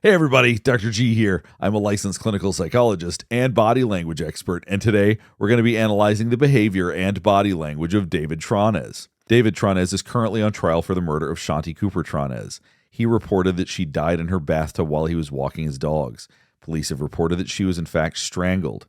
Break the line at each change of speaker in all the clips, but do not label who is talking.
Hey everybody, Dr. G here. I'm a licensed clinical psychologist and body language expert, and today we're going to be analyzing the behavior and body language of David Tronnes. David Tronnes is currently on trial for the murder of Shanti Cooper-Tronnes. He reported that she died in her bathtub while he was walking his dogs. Police have reported that she was in fact strangled.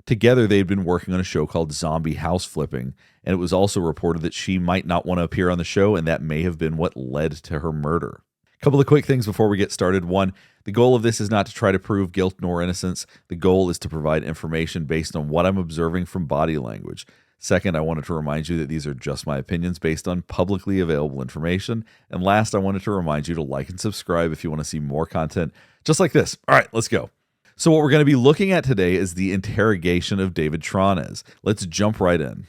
Together, they had been working on a show called Zombie House Flipping, and it was also reported that she might not want to appear on the show, and that may have been what led to her murder. A couple of quick things before we get started. One, the goal of this is not to try to prove guilt nor innocence. The goal is to provide information based on what I'm observing from body language. Second, I wanted to remind you that these are just my opinions based on publicly available information. And last, I wanted to remind you to like and subscribe if you want to see more content just like this. All right, let's go. So what we're going to be looking at today is the interrogation of David Tronnes. Let's jump right in.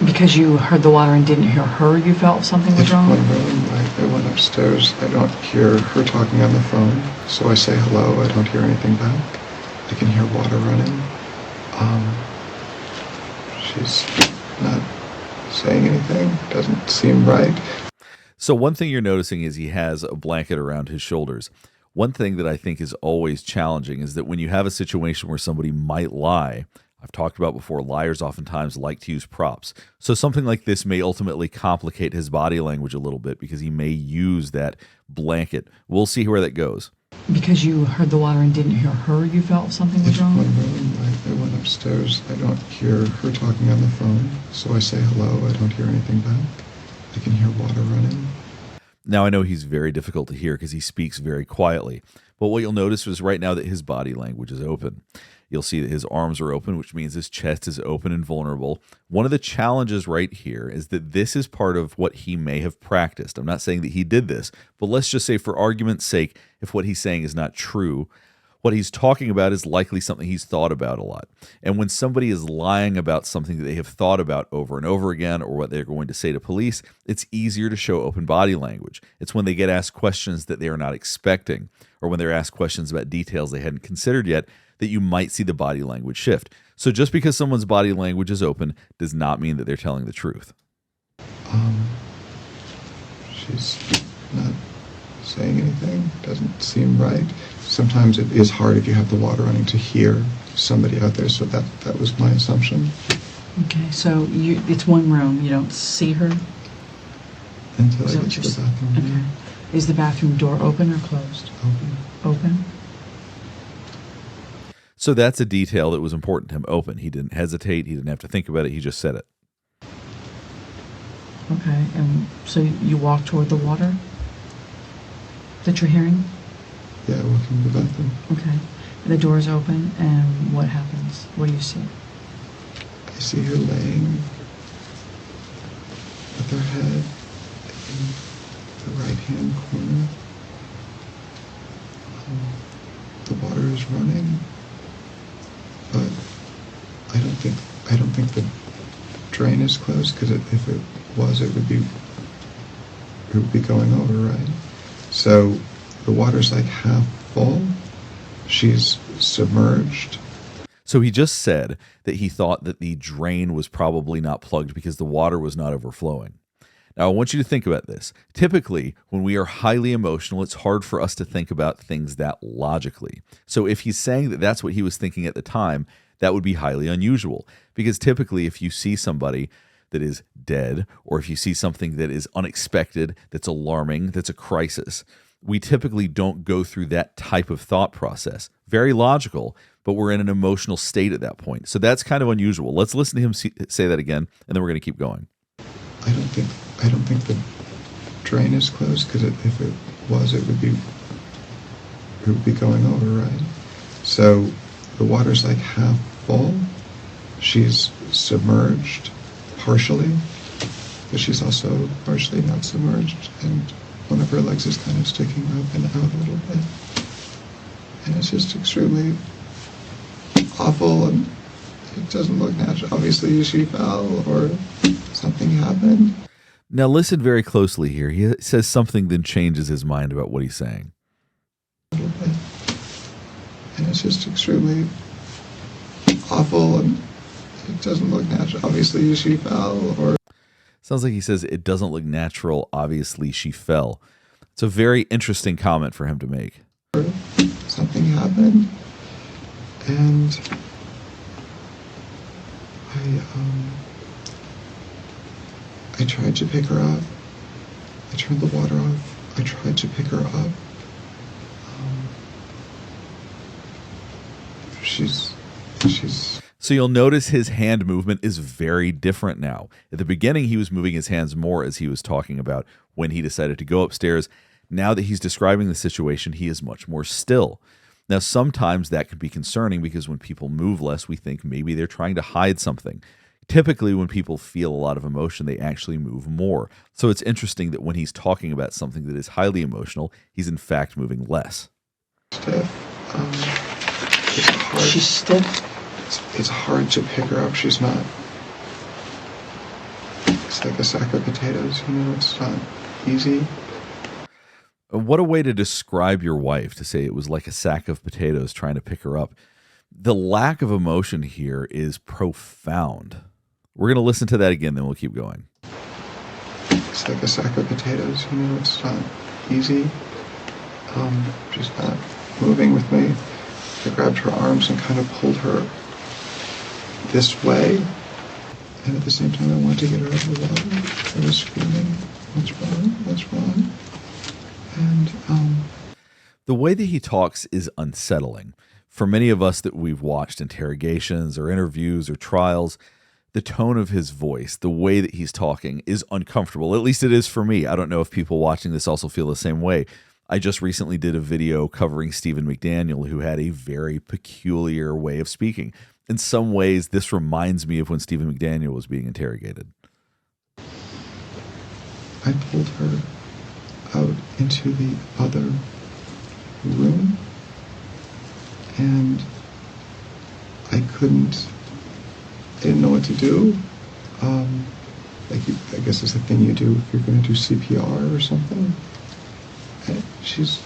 Because you heard the water and didn't hear her, you felt something was wrong?
One room, I went upstairs. I don't hear her talking on the phone, so I say hello. I don't hear anything back. I can hear water running. She's not saying anything. Doesn't seem right.
So one thing you're noticing is he has a blanket around his shoulders. One thing that I think is always challenging is that when you have a situation where somebody might lie, I've talked about before, liars oftentimes like to use props. So something like this may ultimately complicate his body language a little bit because he may use that blanket. We'll see where that goes.
Because you heard the water and didn't hear her, you felt something was wrong?
One room, I went upstairs. I don't hear her talking on the phone, so I say hello. I don't hear anything back. I can hear water running.
Now, I know he's very difficult to hear because he speaks very quietly, but what you'll notice is right now that his body language is open. You'll see that his arms are open, which means his chest is open and vulnerable. One of the challenges right here is that this is part of what he may have practiced. I'm not saying that he did this, but let's just say for argument's sake, if what he's saying is not true, what he's talking about is likely something he's thought about a lot. And when somebody is lying about something that they have thought about over and over again, or what they're going to say to police, it's easier to show open body language. It's when they get asked questions that they are not expecting, or when they're asked questions about details they hadn't considered yet, that you might see the body language shift. So just because someone's body language is open does not mean that they're telling the truth.
She's not saying anything. Doesn't seem right. Sometimes it is hard if you have the water running to hear somebody out there, so that was my assumption.
Okay, so it's one room. You don't see her?
Until I get to the bathroom.
Okay. Is the bathroom door open or closed?
Open.
Open?
So that's a detail that was important to him. Open. He didn't hesitate. He didn't have to think about it. He just said it.
Okay, and so you walk toward the water that you're hearing?
Yeah, I walk into the bathroom.
Okay. The door is open, and what happens? What do you see?
I see her laying with her head in the right-hand corner. The water is running, but I don't think the drain is closed, because if it was, it would be going over, right? So the water's like half full. She's submerged.
So he just said that he thought that the drain was probably not plugged because the water was not overflowing. Now, I want you to think about this. Typically, when we are highly emotional, it's hard for us to think about things that logically. So if he's saying that that's what he was thinking at the time, that would be highly unusual. Because typically, if you see somebody that is dead, or if you see something that is unexpected, that's alarming, that's a crisis, we typically don't go through that type of thought process. Very logical, but we're in an emotional state at that point. So that's kind of unusual. Let's listen to him say that again, and then we're going to keep going.
I don't think the drain is closed, because if it was, it would be going over, right? So the water's like half full. She's submerged partially, but she's also partially not submerged, and one of her legs is kind of sticking up and out a little bit. And it's just extremely awful, and it doesn't look natural. Obviously, she fell or something happened.
Now listen very closely here. He says something, then changes his mind about what he's saying.
A little bit. And it's just extremely awful, and it doesn't look natural. Obviously, she fell or...
Sounds like he says it doesn't look natural. Obviously, she fell. It's a very interesting comment for him to make.
Something happened, and I tried to pick her up. I turned the water off. I tried to pick her up. She's.
So you'll notice his hand movement is very different now. At the beginning, he was moving his hands more, as he was talking about when he decided to go upstairs. Now that he's describing the situation, he is much more still. Now, sometimes that can be concerning because when people move less, we think maybe they're trying to hide something. Typically, when people feel a lot of emotion, they actually move more. So it's interesting that when he's talking about something that is highly emotional, he's in fact moving less.
Stiff. It's hard.
She's stiff.
It's hard to pick her up. She's not. It's like a sack of potatoes, it's not easy.
What a way to describe your wife, to say it was like a sack of potatoes trying to pick her up. The lack of emotion here is profound. We're going to listen to that again, then we'll keep going.
It's like a sack of potatoes, it's not easy. She's not moving with me. I grabbed her arms and kind of pulled her this way. And at the same time, I wanted to get her out of the water. I was screaming, "What's wrong? What's wrong?" And
the way that he talks is unsettling. For many of us that we've watched interrogations or interviews or trials, the tone of his voice, the way that he's talking is uncomfortable. At least it is for me. I don't know if people watching this also feel the same way. I just recently did a video covering Stephen McDaniel, who had a very peculiar way of speaking. In some ways, this reminds me of when Stephen McDaniel was being interrogated.
I pulled her out into the other room, and I didn't know what to do. I guess it's the thing you do if you're going to do CPR or something. And she's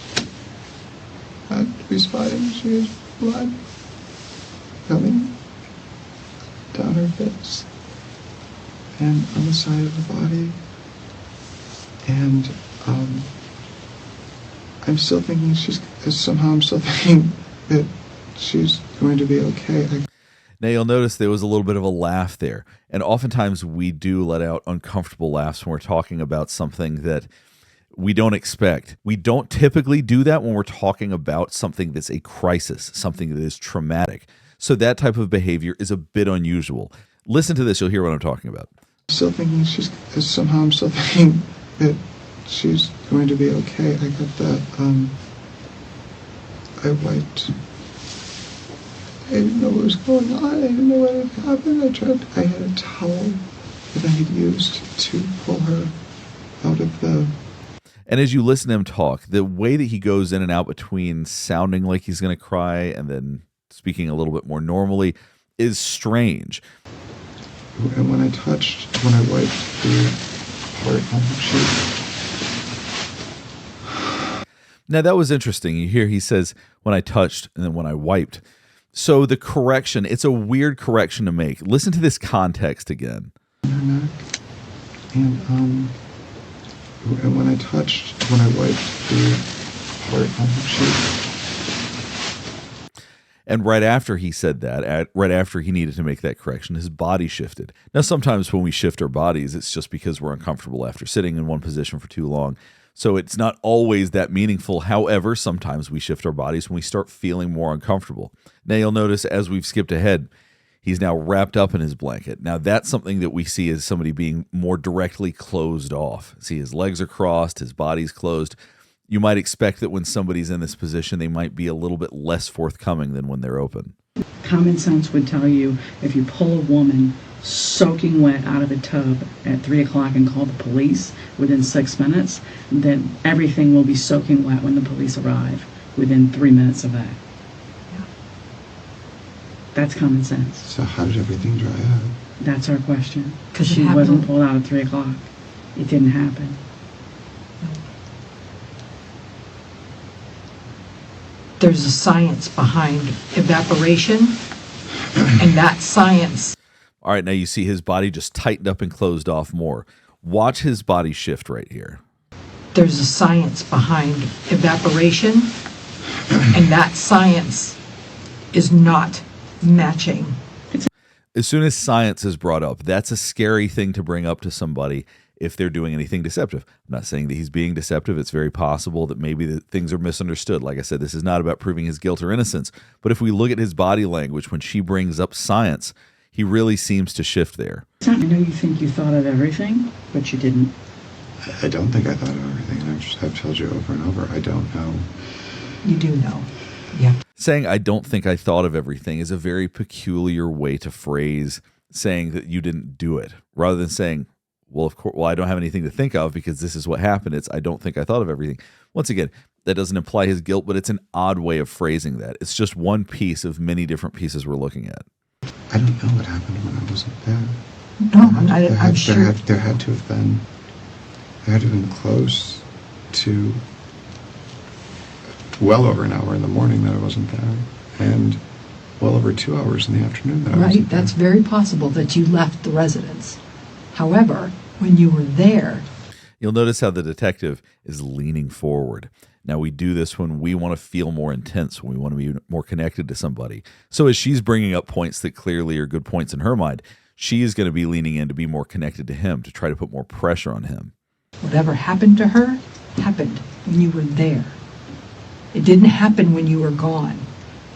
not responding. She has blood coming down her face and on the side of the body. And I'm still thinking I'm still thinking that she's going to be okay.
Now you'll notice there was a little bit of a laugh there. And oftentimes we do let out uncomfortable laughs when we're talking about something that we don't expect. We don't typically do that when we're talking about something that's a crisis, something that is traumatic. So that type of behavior is a bit unusual. Listen to this, you'll hear what I'm talking about.
I'm still thinking I'm still thinking that she's going to be okay. I got that, I wiped. I didn't know what was going on. I didn't know what had happened. I had a towel that I had used to pull her out of the...
And as you listen to him talk, the way that he goes in and out between sounding like he's going to cry and then speaking a little bit more normally is strange.
And when I wiped the part on her cheek...
Now that was interesting. You hear he says, when I touched and then when I wiped. So the correction, it's a weird correction to make. Listen to this context again.
Her neck. And when I wiped the part on her cheek.
And right after he said that, right after he needed to make that correction, his body shifted. Now, sometimes when we shift our bodies, it's just because we're uncomfortable after sitting in one position for too long. So it's not always that meaningful. However, sometimes we shift our bodies when we start feeling more uncomfortable. Now, you'll notice as we've skipped ahead, he's now wrapped up in his blanket. Now, that's something that we see as somebody being more directly closed off. See, his legs are crossed, his body's closed. You might expect that when somebody's in this position, they might be a little bit less forthcoming than when they're open.
Common sense would tell you if you pull a woman soaking wet out of a tub at 3 o'clock and call the police within 6 minutes, then everything will be soaking wet when the police arrive within 3 minutes of that. Yeah. That's common sense.
So how did everything dry up?
That's our question. Because she wasn't pulled out at 3 o'clock. It didn't happen.
There's a science behind evaporation, and that science.
All right, now you see his body just tightened up and closed off more. Watch his body shift right here.
there's a science behind evaporation, and that science is not matching.
As soon as science is brought up, that's a scary thing to bring up to somebody if they're doing anything deceptive. I'm not saying that he's being deceptive. It's very possible that maybe that things are misunderstood. Like I said, this is not about proving his guilt or innocence. But if we look at his body language when she brings up science, he really seems to shift there.
I know you think you thought of everything, but you didn't.
I don't think I thought of everything. I've told you over and over, I don't know.
You do know. Yeah.
Saying, I don't think I thought of everything is a very peculiar way to phrase saying that you didn't do it, rather than saying, well, of course, well, I don't have anything to think of because this is what happened. It's, I don't think I thought of everything. Once again, that doesn't imply his guilt, but it's an odd way of phrasing that. It's just one piece of many different pieces we're looking at.
I don't know what happened when I wasn't there.
No, I'm sure.
There had to have been close to well over an hour in the morning that I wasn't there, and well over 2 hours in the afternoon that I wasn't there.
Right, that's very possible that you left the residence. However, when you were there,
You'll notice how the detective is leaning forward. Now, we do this when we want to feel more intense, when we want to be more connected to somebody. So as she's bringing up points that clearly are good points in her mind, she is going to be leaning in to be more connected to him, to try to put more pressure on him.
whatever happened to her happened when you were there. It didn't happen when you were gone.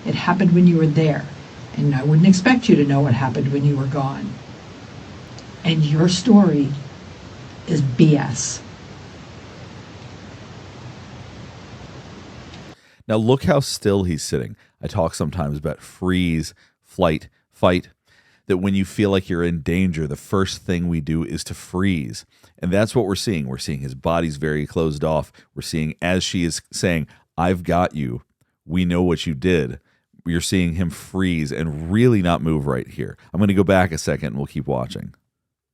It happened when you were there. And I wouldn't expect you to know what happened when you were gone. And your story is BS.
Now look how still he's sitting. I talk sometimes about freeze, flight, fight, that when you feel like you're in danger, the first thing we do is to freeze. And that's what we're seeing. We're seeing his body's very closed off. We're seeing, as she is saying, I've got you. We know what you did. You're seeing him freeze and really not move right here. I'm going to go back a second and we'll keep watching.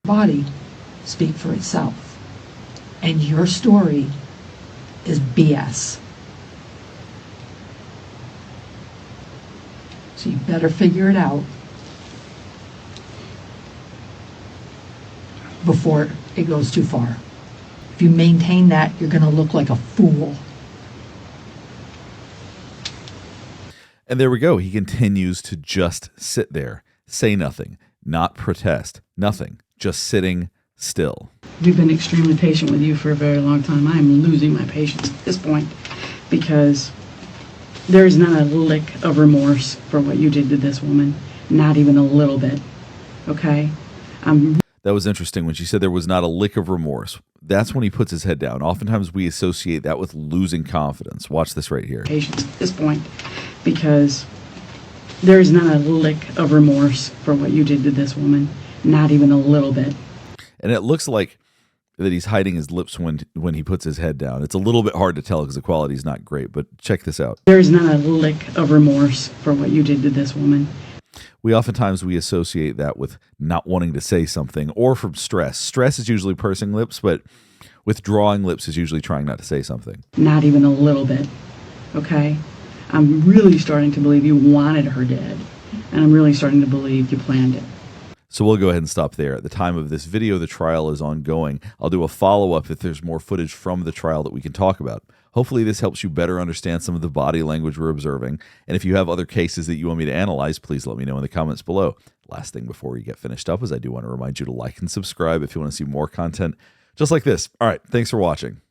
Body speak for itself. And your story is BS. So you better figure it out before it goes too far. If you maintain that, you're going to look like a fool.
And there we go. He continues to just sit there, say nothing, not protest, nothing, just sitting still.
We've been extremely patient with you for a very long time. I am losing my patience at this point because there is not a lick of remorse for what you did to this woman. Not even a little bit. Okay?
That was interesting when she said there was not a lick of remorse. That's when he puts his head down. Oftentimes we associate that with losing confidence. Watch this right here.
Patience at this point because there is not a lick of remorse for what you did to this woman. Not even a little bit.
And it looks like that he's hiding his lips when he puts his head down. It's a little bit hard to tell because the quality is not great, but check this out.
There is not a lick of remorse for what you did to this woman.
We associate that with not wanting to say something or from stress. Stress is usually pursing lips, but withdrawing lips is usually trying not to say something.
Not even a little bit. Okay? I'm really starting to believe you wanted her dead. And I'm really starting to believe you planned it.
So we'll go ahead and stop there. At the time of this video, the trial is ongoing. I'll do a follow-up if there's more footage from the trial that we can talk about. Hopefully this helps you better understand some of the body language we're observing. And if you have other cases that you want me to analyze, please let me know in the comments below. Last thing before we get finished up is I do want to remind you to like and subscribe if you want to see more content just like this. All right, thanks for watching.